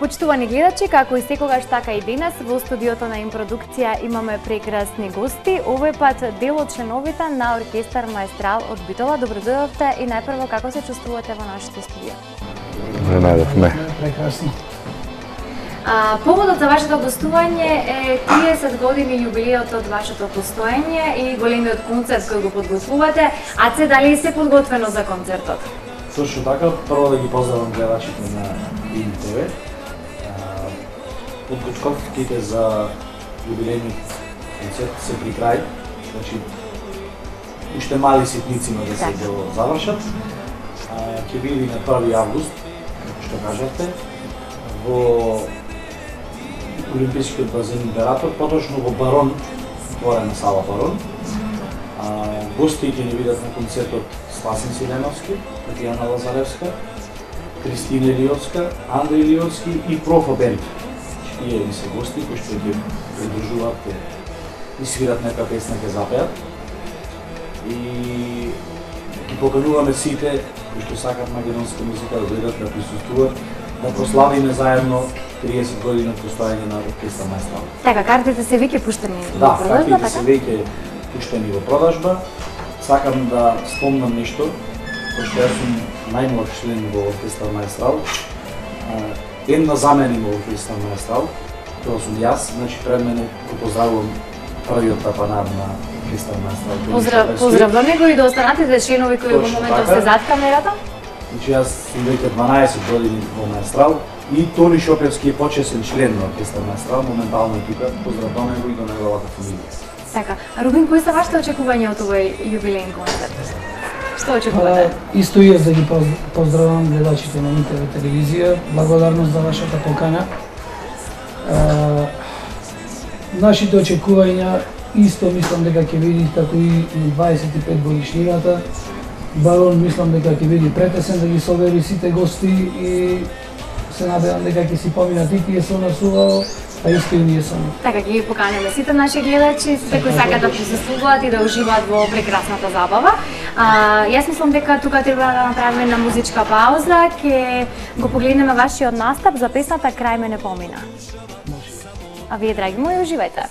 Почитувани гледачи, како и секогаш така и денес во студиото на Импродукција имаме прекрасни гости. Овој пат дел од членовите на оркестар Маестрал од Битола. Добродојавте и најпрво како се чувствувате во нашето студио? Добре најдовме. Прекрасно. Поводот за вашето гостување е 30 години јубилеот од вашето постоење и големиот концерт кој го подготвувате. А се дали се подготвено за концертот? Точно така, прво да ги поздравам гледачите на ИНТВ. Подготовките за јубилејниот концерт се при крај, значи уште мали ситници има да се го завршат. Ќе биде на 1 август, како што кажавте, во Олимпискиот базен Император, поточно во Барон, отворена сала Барон. Гости ќе ни видат на концертот Спасен Силеновски, Татјана Лазаревска, Кристина Илиовска, Андре Илиовски и Профа Бенд. Тие ни се гости кои што ќе придружуваат, и свират нека песна, ќе запеат. И ги покануваме сите кои што сакат македонска музика да дојдат да присуствуваат, да прославиме заедно 30 години од постоење на оркестар Маестрал. Така, картите се веќе пуштени во продажба, така? Да, картите се веќе пуштени во продажба. Сакам да спомнам нешто, пошто јас сум најмлад член во оркестар Маестрал. Една замена има во оркестар Маестрал, тоа сум јас, значи пред мене го поздравувам првиот тапанар на оркестар Маестрал. Поздравуваме го и до останатите членови кои во моментов се зад камерата. Значи јас сум веќе 12 години во Маестрал и Тони Шопевски е почесен член на оркестар Маестрал, моментално е тука. Поздравуваме го и до неговата фамилија. Така, Рубин, кои се вашите очекувања од овој јубилеен концерт? Што очекувате? Исто и јас да ги поздравам гледачите на ИНТВ телевизија. Благодарност за вашата покана. Нашите очекувања исто мислам дека ќе биде како и 25 годишнината. Барон мислам дека ќе биде претесен да ги собери сите гости и се надевам дека ќе си поминат и тие со нас убаво, а исто и ние со нив. Така, ги поканеме сите наши гледачи, сите кои сакаат да присуствуваат и да уживаат во прекрасната забава. Јас мислам дека тука треба да направиме една музичка пауза, ќе го погледнеме вашиот настап за песната Крај ме не помина. А вие, драги мои, уживајте.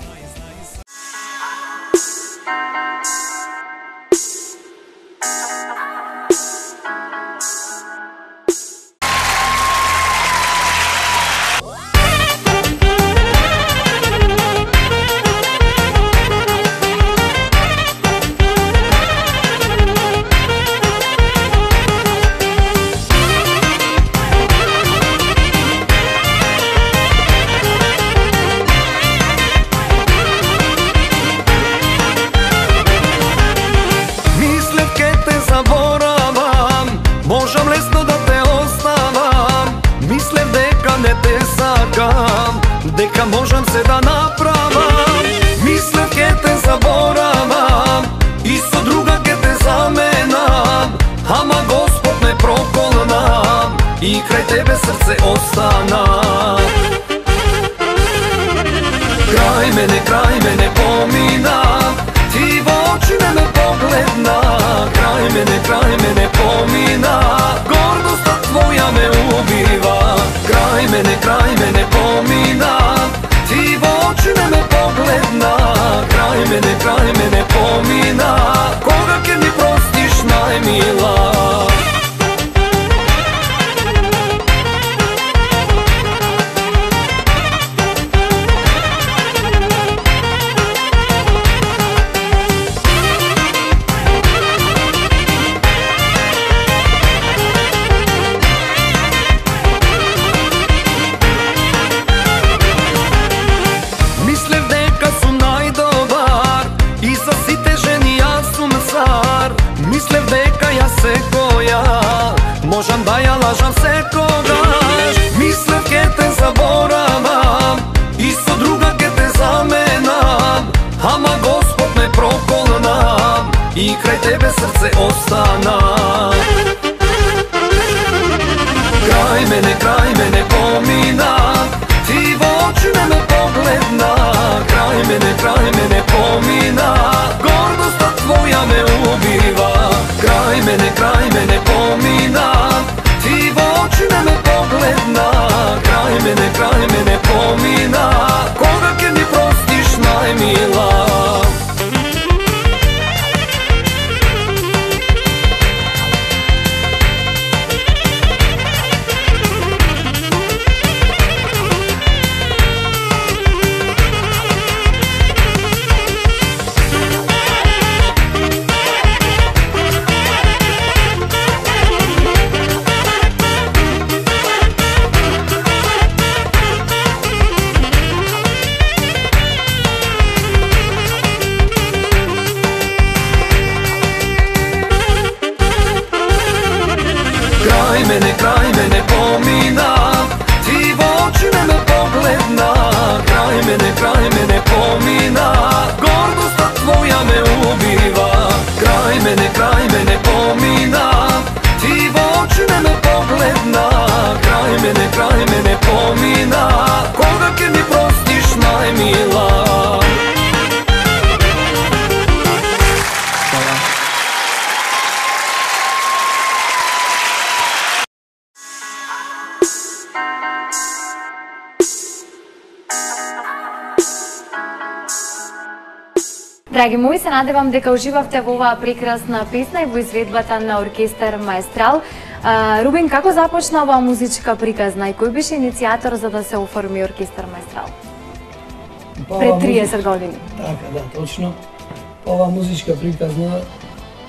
Дека можам се да направам, мислев ке те заборавам и со друга ке те заменам, ама Господ ме проколна и крај тебе срце остана. Крај мене помина, ти во очи ме погледна. Крај мене помина, гордоста твоја ме убива. Крај мене помина, ти во очи ме погледна. Крај мене помина, кога ќе ми простиш најмила? Можам да ја лажам секогаш, мислев ке те заборавам и со друга ке те заменам, ама Господ ме проколна и крај тебе срце остана. Крај мене помина, ти во очи ме погледна. Крај мене помина, гордоста твоја ме убива. Крај мене помина, ти во очи ме погледна. Крај мене pomina, gordosta tvoja me ubiva. Kraj mene pomina, ti v oči me pogledna. Kraj mene pomina, koga ke mi prostiš najmila. Драги мои, се надевам дека уживавте во оваа прекрасна песна и во изведбата на оркестар Маестрал. Рубин, како започна оваа музичка приказна и кој беше иницијатор за да се оформи оркестар Маестрал? Пред 30 години. Така, да, точно. Оваа музичка приказна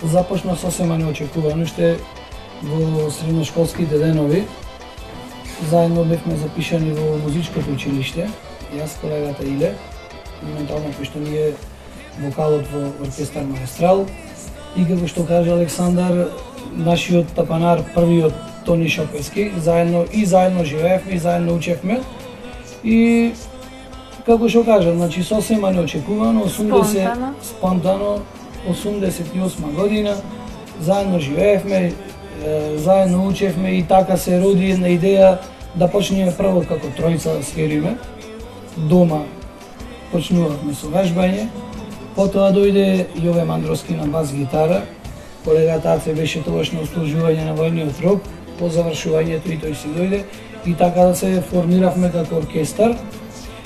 започна сосема неочекувано, уште во средношколските денови. Заедно бевме запишани во музичкото училиште, јас, колегата Иле, моментално кој што ни е вокалот во оркестар Маестрал. И како што кажа Александар, нашиот тапанар, првиот Тони Шопевски, заедно живеевме и заедно учевме. И како што кажа, значи сосема неочекувано, спонтано, 88 година, заедно живеевме, заедно учевме и така се роди една идеја да почнеме прво како тројца да свириме. Дома почнувавме со вежбање. Потоа дојде Јове Мандровски на бас гитара, колегата Аце беше тогаш на услужување на војниот рок, по завршувањето и тој си дојде и така да се формиравме како оркестар.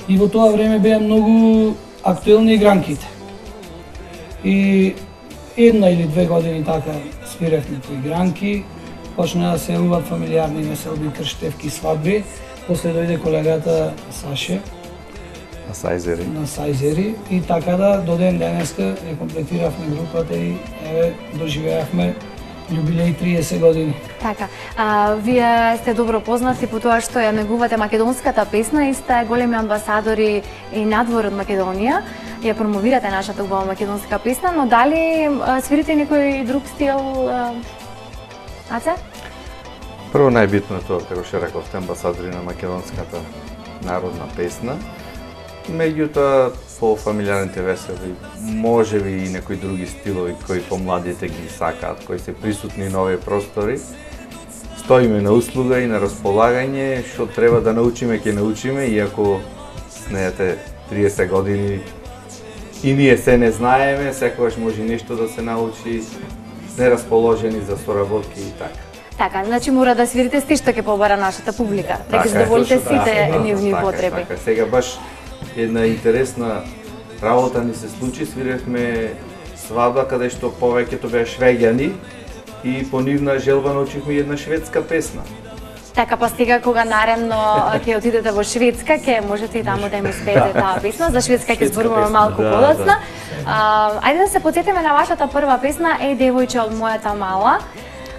И во тоа време беа многу актуелни игранките. И една или две години така свиревме по игранки, почна да се јавуваат фамилиарни веселби, крштевки, свадби, после дојде колегата Саше, на Сајзери и така да до ден денеска ја комплетиравме групата и еве доживеавме јубилеј 30 години. Така, вие сте добро познати по тоа што ја негувате македонската песна и сте големи амбасадори и надвор од Македонија. Ја промовирате нашата убава македонска песна, но дали свирите некој друг стил, Аце? Прво најбитно е тоа, како што рековте, амбасадори на македонската народна песна. Меѓутоа, по фамилиарните веселби, можеби и некои други стилови кои помладите ги сакаат, кои се присутни на овие простори. Стоиме на услуга и на располагање, што треба да научиме, ќе научиме, иако знаете 30 години и ние се не знаеме, секогаш може нешто да се научи, нерасположени за соработки и така. Така, значи мора да свирите сте што ќе побара нашата публика, да ги задоволите сите нивни потреби. Така, сега баш една интересна работа ни се случи, свиревме свадба каде што повеќето беа швеѓани и по нивна желба научивме една шведска песна. Така, па стига кога наредно ќе отидете во Шведска, ќе можете и таму да им успеете таа песна. За Шведска ќе зборуваме малку подоцна. Ајде да се потсетиме на вашата прва песна, Еј девојче од мојата мала.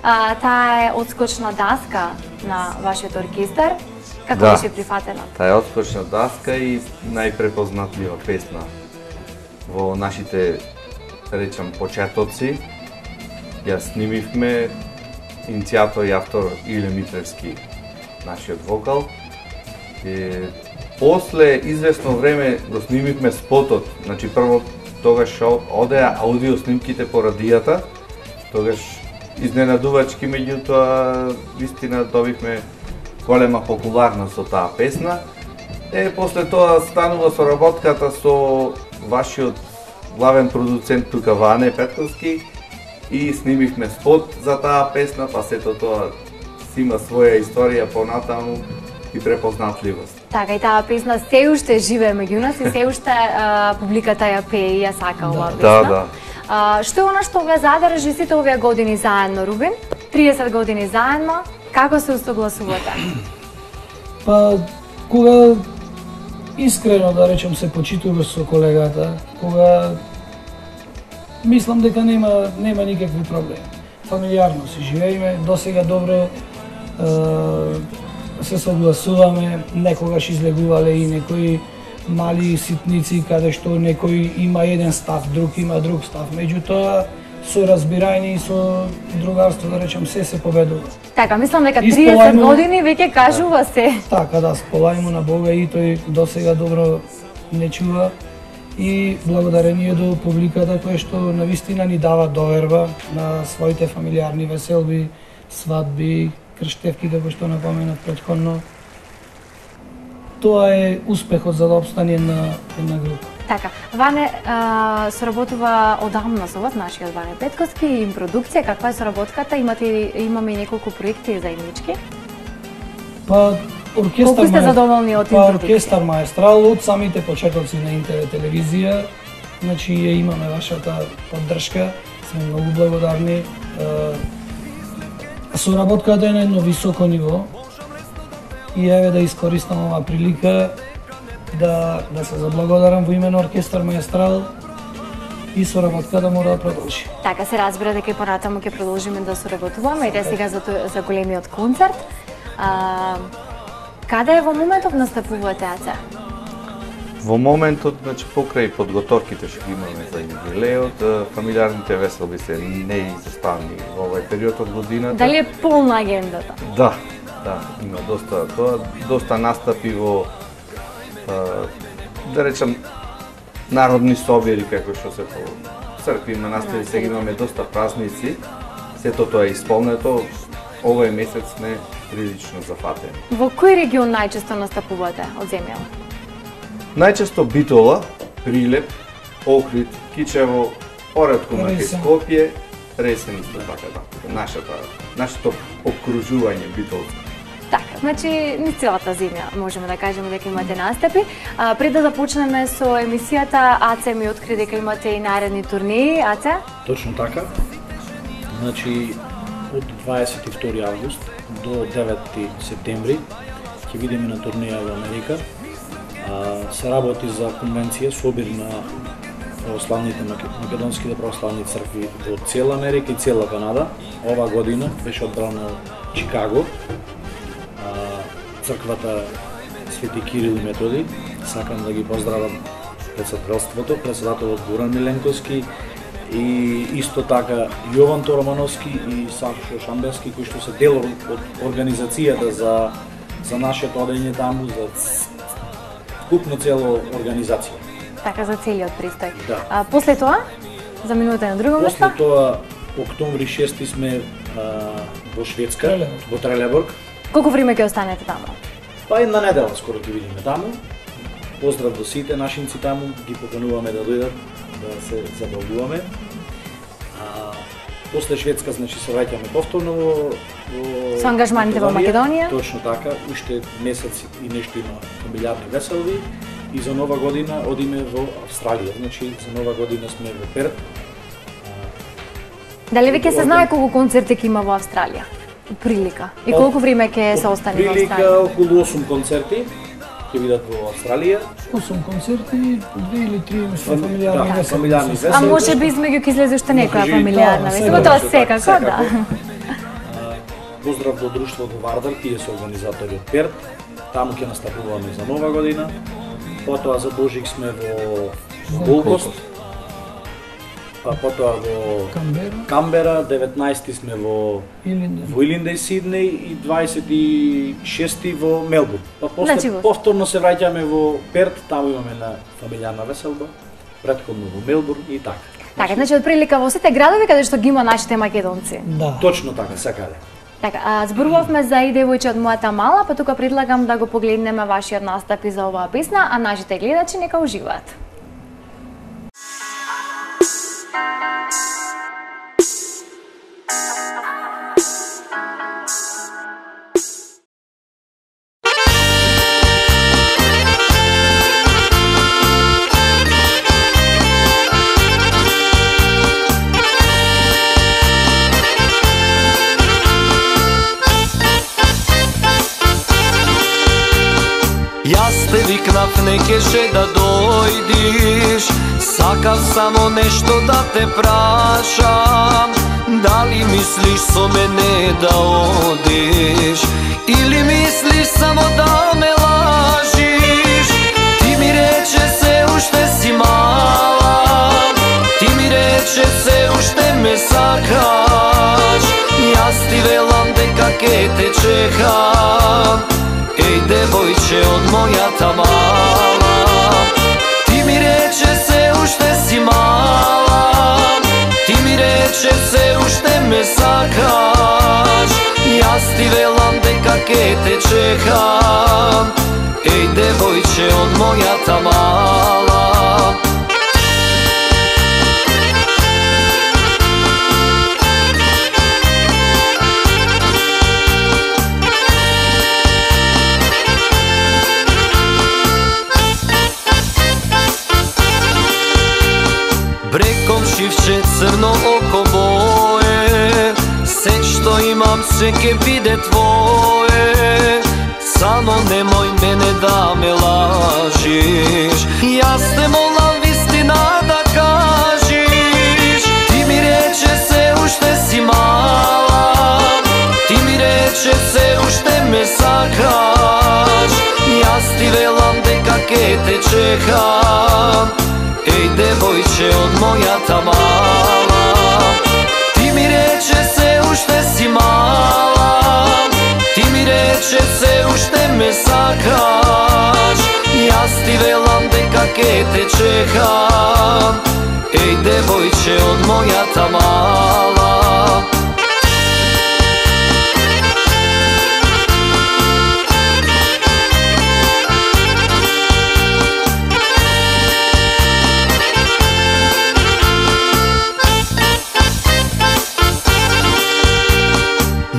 Таа е одскочна даска на вашиот оркестар. Како беше прифатена? Таа е одскочна даска и најпрепознатлива песна во нашите, речам, почетоци. Ја снимивме, иницијатор и автор Иле Митревски, нашиот вокал. После известно време го снимивме спотот, значи прво тогаш одеа аудио снимките по радијата, тогаш изненадувачки, меѓутоа вистина добивме голема популарност со таа песна. После тоа станува соработката со вашиот главен продуцент тука Ване Петковски и снимивме спот за таа песна, па сето тоа си има своја историја понатаму и препознатливост. Така, и таа песна се уште живее меѓу нас и се уште публиката ја пее и ја сака оваа песна. Што е она што ве задржи сите овие години заедно, Рубин? 30 години заедно, како се усогласувате? Па, кога искрено да речем се почитуваш со колегата, кога мислам дека нема никакви проблеми. Фамилиарно се живееме, досега добро се согласуваме, некогаш излегувале и некои мали ситници каде што некој има еден став, друг има друг став. Меѓутоа, со разбирање и со другарство, да речем, се победува. Така, мислам дека 30 години веќе кажува се. Така, да, сполајмо на Бога и тој досега добро не чува и благодарение до публиката која што навистина ни дава доверба на своите фамилиарни веселби, свадби, крштевки, како што напоменав претходно. Тоа е успехот за да обстане една група. Така, Ване соработува одамна со вас, нашиот Ване Петковски, и продукција, каква е соработката? Имаме и неколку проекти заеднички. Па Колку сте задоволни од па, Оркестар Маестрал од самите почетоци на НТВ телевизија, значи ја имаме вашата поддршка, сме многу благодарни. Соработката е на едно високо ниво и еве да искористам оваа прилика да се заблагодарам во име на Оркестар Маестрал и соработката мора да продолжи. Така се разбира дека и понатаму ќе продолжиме да соработуваме и сега за големиот концерт. Каде во моментов настапувате, Аце? Во моментот, значи покрај подготовките што имаме за юбилеот, фамилиарните веселби се неизоставни во овој период од годината. Дали е полна агендата? Да, има доста настапи во да речам народни собери како што се по цркви, манастири, сега имаме доста празници. Сето тоа е исполнето. Овој месец сме прилично зафатени. Во кој регион најчесто настапувате од земјава? Најчесто Битола, Прилеп, Охрид, Кичево, поретко на Скопје, Ресен исто така, нашето окружување Битолско. Така, значи низ целата земја можеме да кажеме дека имате настапи. Пред да започнеме со емисијата, Аце ми откри дека имате и наредни турнеи, Аце? Точно така. Значи од 22 август до 9 септември ќе видиме на турнеја во Америка. Се работи за конвенција собир на православните македонските православни цркви во цела Америка и цела Канада. Ова година беше одбрана Чикаго, црквата Свети Кирил и Методи. Сакам да ги поздравам председателството, председателот Буран Миленковски и исто така Јован Торомановски и Сашо Шамбевски, кои што се дел од организацијата за нашето одење таму, за купно цело организација. Така, за целиот пристој. Да. После тоа, заминувате на друго место? После тоа, октомври 6 сме во Шведска, во Трелеборг. Колку време ќе останете таму? Па една недела скоро ќе видиме таму. Поздрав до сите нашинци таму, ги покануваме да дојдат, да се забавуваме. После Шведска, значи, се враќаме повторно во Со ангажманите во Македонија? Точно така, уште месец и нешто има фамилиарни веселби и за Нова година одиме во Австралија. Значи, за Нова година сме во Перт. Дали веќе се знае колку концерти ќе има во Австралија? Прилика. И колку време ќе се остане во Австралија? Прилика околу 8 концерти ќе бидат во Австралија. 8 концерти, 2 или 3 мислам фамилиарни веселби. Фамилиарни веселби. А може би измеѓу ќе излезе уште некоја фамилиарна веселба, тоа секако, да. Поздрав до друштвото Вардар, тие се организатори од Перт. Таму ќе настапуваме за Нова година. Потоа за Божик сме во Голкост. Потоа во Камбера, 19 сме во Илиндеј, Сиднеј и 26 во Мелбурн. Па после повторно се враќаме во Перт, таму имаме на фамилиарна веселба, претходно во Мелбурн и така. Така, значи од прилика во сите градови каде што ги има нашите македонци. Да. Точно така, секаде. Така, зборувавме за И девојче од мојата мала, па тука предлагам да го погледнеме вашиот настап и за оваа песна, а нашите гледачи нека уживаат. Јас те викнав не кеше да дојдиш, сакав само нешто да те прашам. Дали мислиш со мене да одиш, или мислиш само да ме лажиш? Ти ми рече се уште си мала, ти ми рече се уште ме сакаш. Јас ти велам дека ке те чекам, еј девојче од мојата мала. Ти ми рече се рече се уште ме сакаш, јас ти велам дека ке те чекам. Еј девојче од мојата мала. Брекомшивче црно око бое, се што имам се ке биде твое. Само немој мене да ме лажиш, јас те молам вистина да кажиш. Ти ми рече се уште си мала, ти ми рече се уште ме сакаш, јас ти велам дека ке те чекам. Еј девојче од мојата мала, ти ми рече се уште си мала, ти ми рече се уште ме сакаш, јас ти велам дека ке те чекам. Еј девојче од мојата мала.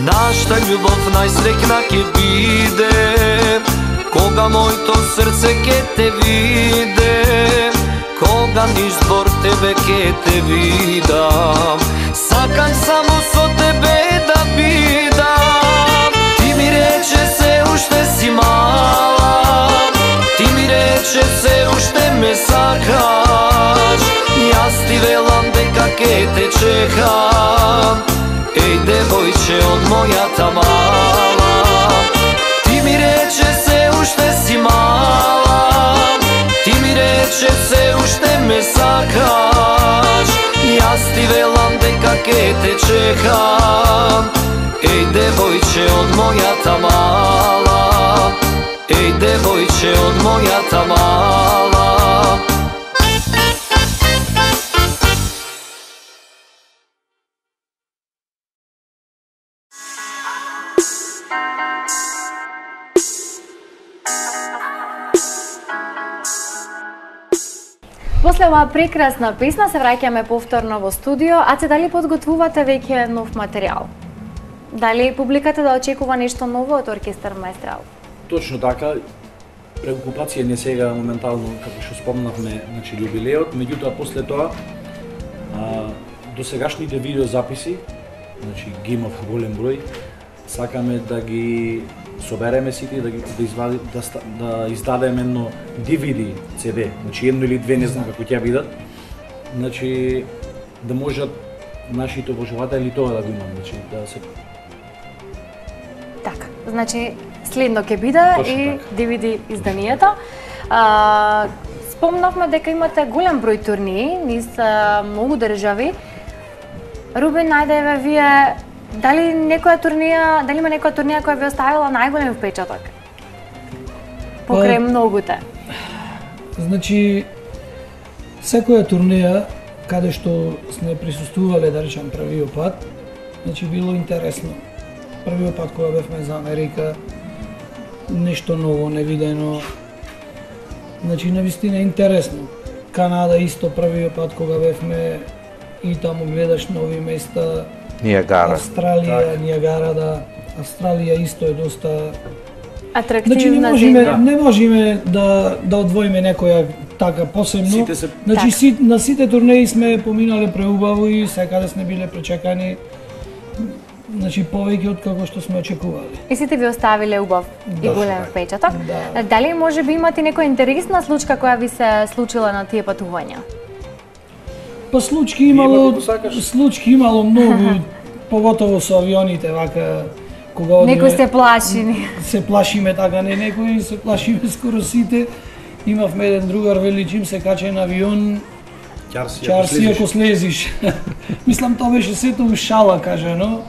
Нашата љубов најсрекна ке биде, кога моето срце ке те виде, кога низ двор тебе ке те видам. Сакам само со тебе да бидам. Ти ми рече се уште си мала, ти ми рече се уште ме сакаш, јас ти велам дека ке те чекам. Еј девојче од мојата мала, ти ми рече се уште си мала, ти ми рече се уште ме сакаш, јас ти велам дека ке те чекам. Еј девојче од мојата мала, еј девојче од мојата мала. После оваа прекрасна песна се враќаме повторно во студио. Аце, дали подготвувате веќе нов материјал? Дали публиката да очекува нешто ново од оркестар Маестрал? Точно така. Преокупација не сега моментално, како што спомнавме, значи јубилеот, меѓутоа после тоа досегашните видеозаписи, значи ги имав голем број, сакаме да ги собереме сите, да издадеме едно DVD, CD, значи едно или две, не знам како ќе бидат, значи да можат нашите обожаватели тоа да го имат, значи да се... Така, значи следно ќе биде и така. DVD изданието. Спомнавме дека имате голем број турнии низ многу држави. Рубин, најде вие дали има некоја турнија која ви оставила најголем впечаток? Покрај многуте. Значи, секоја турнија каде што сме присуствувале, да речам, првиот пат, значи било интересно. Првиот пат кога бевме за Америка, нешто ново, невидено, значи навистина интересно. Канада исто првиот пат кога бевме и таму гледаш нови места. Нијагара. Австралија, Нијагара, да. Австралија исто е доста атрактивна земја. Не можеме да одвоиме некоја така посебно. Значи на сите турнеи сме поминале преубаво и секаде сме биле пречекани. Значи повеќе од како што сме очекувале. И сите ви оставиле убав и голем впечаток. Да. Дали може би имате некоја интересна случка која ви се случила на тие патувања? Па случки имало многу, поготово со авионите, вака, кога некој се плаши. Се плашиме така, не некој, се плашиме скоро сите. Имавме еден другар, вели, чим се каче на авион, чарси ако слезиш. Мислам, тоа беше сето шала, кажано.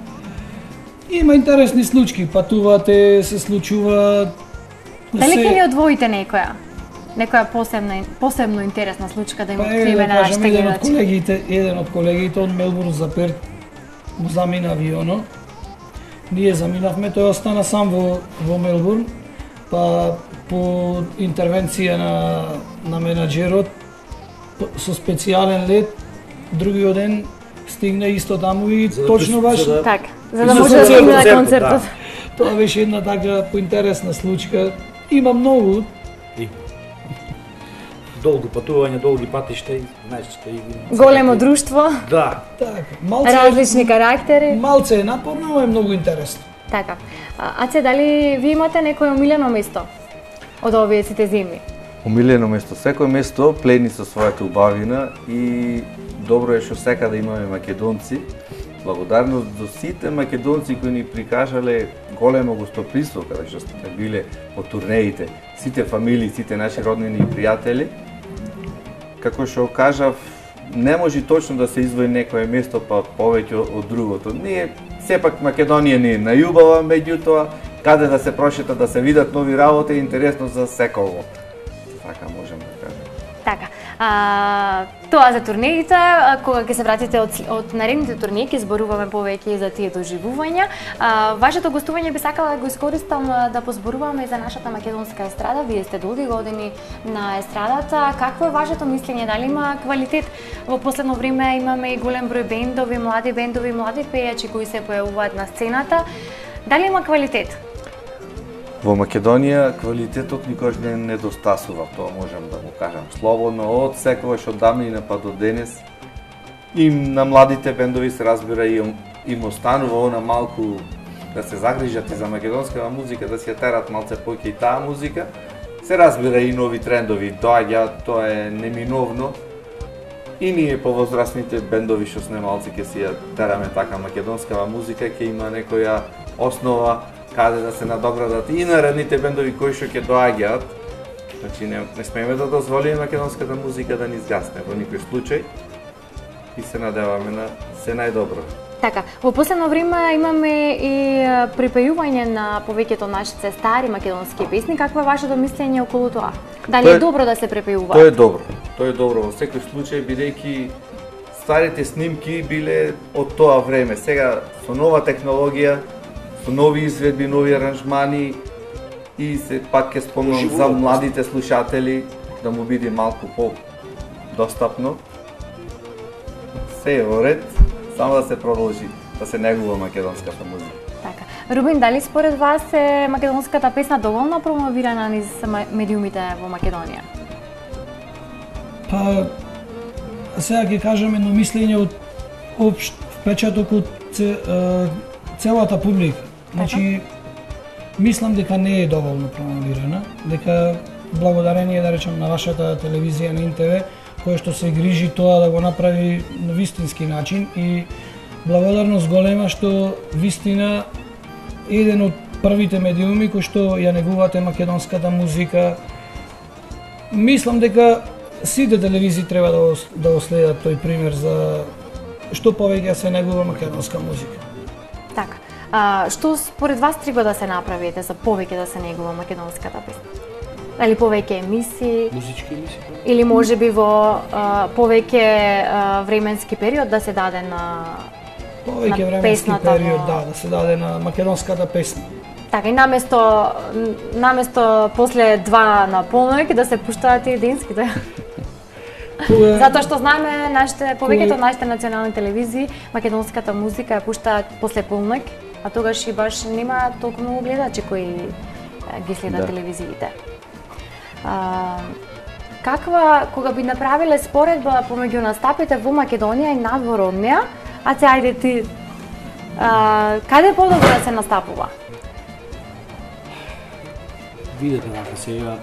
Има интересни случки, патувате, се случува... Дали ќе ни одвоите некоја? Некоја посебно интересна случка да има криме на нашите гледачи? Еден од колегите од Мелбурн за Перт му замина авионот. Ние заминавме, тој остана сам во Мелбурн, па по интервенција на менаџерот со специјален лет, другиот ден стигна исто таму и точно баш Така, за да може да стигне на концертот. тоа беше една така поинтересна случка. Има многу. Долго патување, долги патишта и знаеш што и Големо друштво, да. Така, различни карактери. малце е напорно, но е многу интересно. Така. Аце, дали ви имате некој омилено место од овие сите зими? Омилено место, секој место плени со својата убавина и добро е што секаде имаме македонци. Благодарност до сите македонци кои ни прикажале големо гостоприство кога што сме биле по турнеите, сите фамилии, сите наши роднини и пријатели. Како што кажав, не може точно да се издвои некое место па повеќе од другото. Ние сепак Македонија не е најубава, меѓутоа каде да се прошета, да се видат нови работи е интересно за секого. Така можем да кажем. Така. Тоа за турнеите, кога ќе се вратите од наредните турнеи, ќе зборуваме повеќе за тие доживувања. Вашето гостување би сакала да го искористам да позборуваме за нашата македонска естрада. Вие сте долги години на естрадата. Какво е вашето мислење? Дали има квалитет? Во последно време имаме и голем број бендови, млади пејачи кои се појавуваат на сцената. Дали има квалитет? Во Македонија квалитетот никош не недостасува, тоа можем да го кажам слободно, од секогаш од давнина па до денес. И на младите бендови се разбира и им останува она малку да се загрижат и за македонската музика, да си ја терат малце поќе и таа музика. Се разбира и нови трендови доаѓаат, тоа е неминовно. И ние повозрастните бендови што сме малци ќе си ја тераме така македонскава музика, ќе има некоја основа каде да се надоградат и наредните бендови кои што ќе доаѓаат. Значи не смееме да дозволиме македонската музика да ни изгасне во никој случај и се надеваме на се најдобро. Така, во последно време имаме и припејување на повеќето нашите стари македонски песни. Какво е вашето мислење околу тоа? Дали е добро да се препејува? Тоа е добро. Тоа е добро во секој случај бидејќи старите снимки биле од тоа време. Сега со нова технологија, со нови изведби, нови аранжмани и се пак ќе спомнам за младите слушатели да му биде малку по-достапно. Се е во ред, само да се продолжи да се негува македонската музика. Така. Рубин, дали според вас е македонската песна доволно промовирана низ медиумите во Македонија? Па, сега ќе кажам едно мислење од општ впечаток од целата публика. Значи, мислам дека не е доволно промовирана, дека благодарение, да речем, на вашата телевизија на НТВ, која што се грижи тоа да го направи на вистински начин и благодарност голема што вистина еден од првите медиуми кои што ја негувате македонската музика. Мислам дека сите телевизии треба да следат тој пример за што повеќе се негува македонска музика. Така. Што според вас треба да се направите за повеќе да се негува македонската песна? Дали повеќе емисии? Музички емисии? Или може би во повеќе временски период да се даде на повеќе временски период, да се даде на македонската песна. Така и наместо после 2 на полноќ да се пуштаат и денските. Затоа што знаеме повеќето од нашите национални телевизии македонската музика ја пуштаат после полноќ, а тогаш и баш нема толку многу гледачи кои ги следат телевизиите. Кога би направиле споредба помеѓу настапите во Македонија и надвор од неа, ајде ти, каде е подобро да се настапува? Видете вака сега,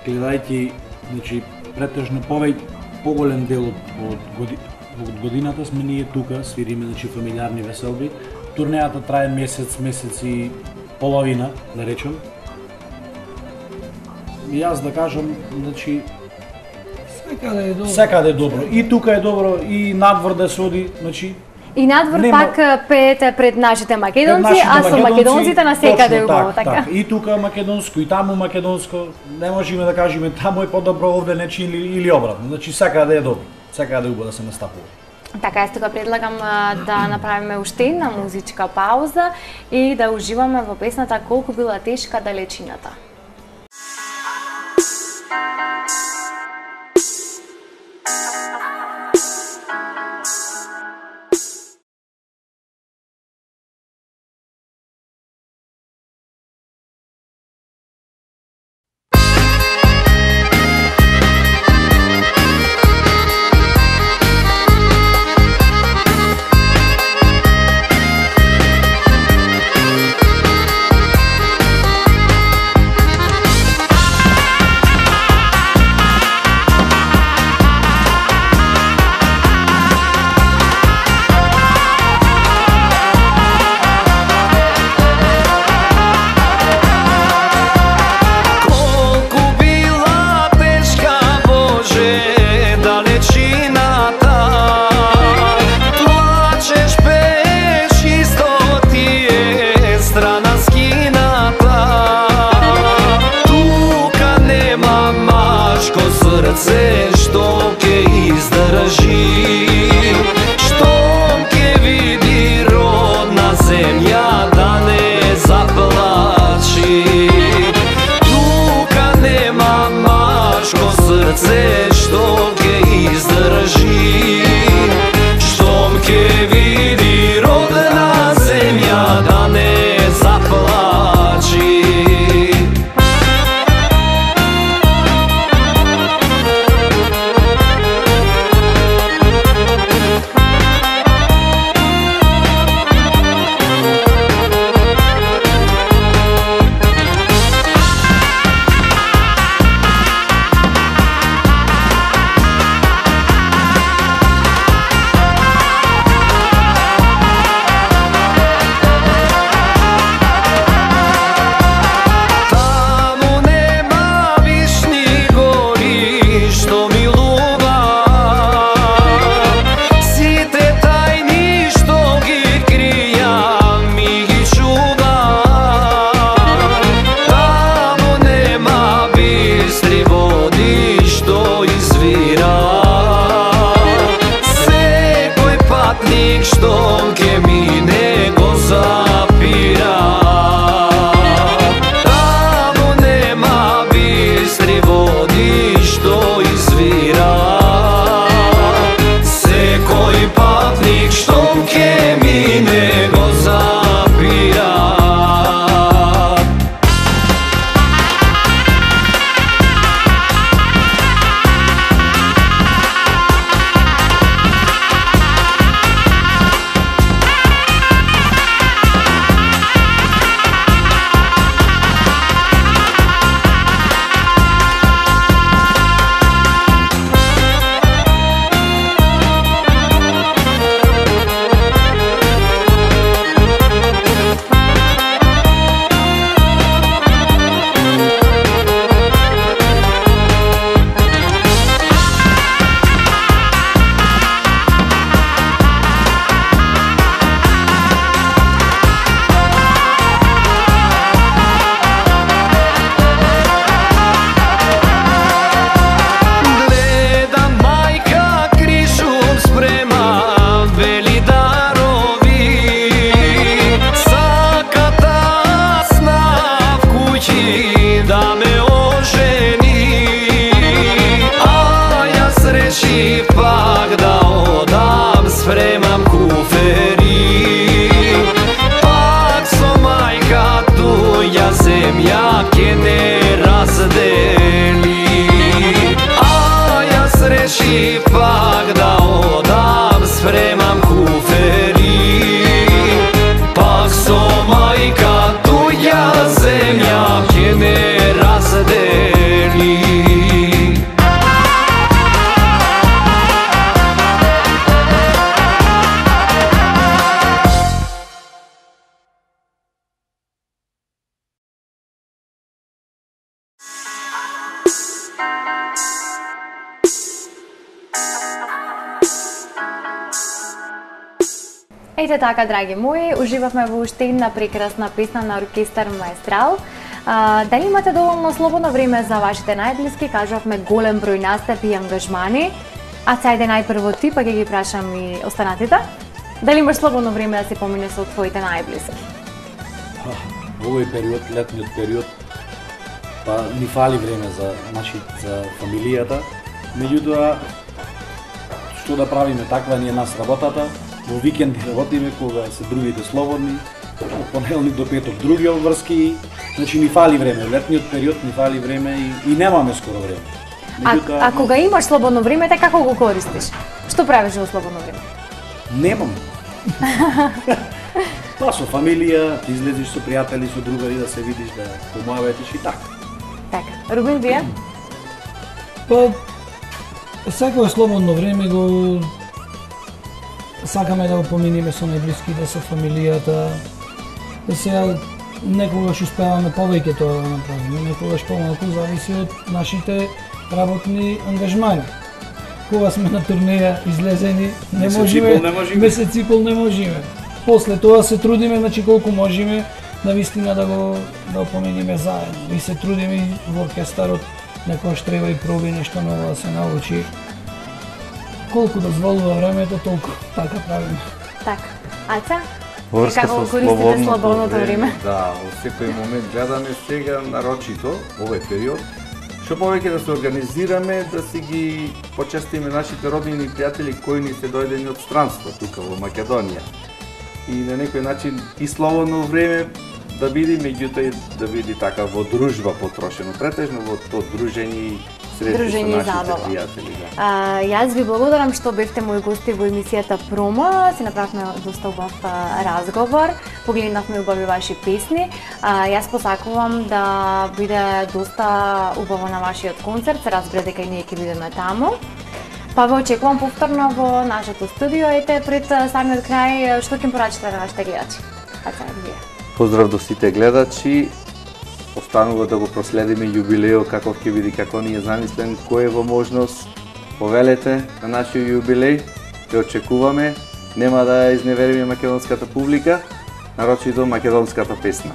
гледајќи, значи, претежно поголем дел од годината сме ние тука, свириме, значи, фамилиарни веселби. Турнејата трае месец и половина, да речем. И јас да кажам, значи, секаде е добро. И тука е добро, и надвор да се оди, значи, и надвор пак пеете пред нашите македонци, а со македонците на секаде е убаво, така. И тука македонско, и таму македонско, не можеме да кажеме таму е подобро, овде нечи или обратно. Значи секаде е добро, секаде е убаво да се настапува. Така, јас тука предлагам да направиме уште една музичка пауза и да уживаме во песната Колку била тешка далечината. Ете така, драги мои, уживавме во уште една прекрасна песна на оркестар Маестрал. Дали имате доволно слободно време за вашите најблиски? Кажавме голем број настапи и ангажмани. ајде најпрво ти, па ќе ги прашам и останатите. Дали имаш слободно време да се помине со твоите најблиски? Во овој период, летниот период, па ни фали време за фамилијата. Меѓутоа, што да правиме, таква ни е нас работата. Во викенд работиме кога се другите слободни. Од понеделник до петок други обврски. Значи ни фали време, летниот период ни фали време и немаме скоро време. А кога имаш слободно време, како го користиш? Што правиш во слободно време? Немам. Па со фамилија, излезеш со пријатели, со другари да се видиш, да помаветиш и така. Така. Рубин, вие? Па, секој слободно време го сакаме да го поминиме со најблиските, со фамилијата. Сега некогаш успеваме повеќе тоа да направиме, некогаш помалку, зависи од нашите работни ангажмани. Кога сме на турнеја излезени, не можеме, месец и пол не можеме. После тоа се трудиме, значи колку можеме, навистина да го поминиме заедно. И се трудиме и во оркестарот, некогаш треба и проби нешто ново да се научи. Колку дозволува времето, толку така правиме. Така. Аца? Врска Како со користите слободното време? Да, во секој момент гледаме сега нарочито овој период, што повеќе да се организираме, да си ги почестиме нашите роднини и пријатели кои ни се дојдени од странство тука во Македонија. И на некој начин и слободно време да биде, меѓутоа и да биде така во дружба потрошено, претежно во тоа дружење и среќи со нашите пријатели. Да. Јас ви благодарам што бевте мои гости во емисијата Промо. Си направивме доста убав разговор, погледнавме убави ваши песни. Јас посакувам да биде доста убаво на вашиот концерт, се разбира дека и ние ќе бидеме таму. Па ве очекувам повторно во нашето студио. Ете, пред самиот крај, што ќе им порачате на вашите гледачи? Вие. Поздрав до сите гледачи. Останува да го проследиме јубилејот каков ќе биде, како ни е замислен, кој е во можност. Повелете на нашиот јубилеј, ќе очекуваме, нема да изневериме македонската публика, нарочито македонската песна.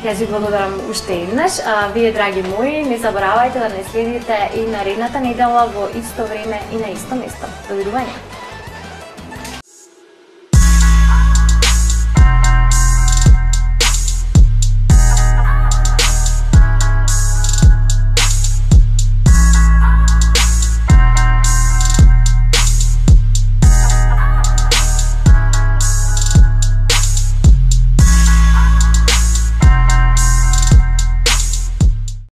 Јас ви благодарам уште еднаш. Вие, драги мои, не заборавајте да не следите и наредната недела во исто време и на исто место. Довидување!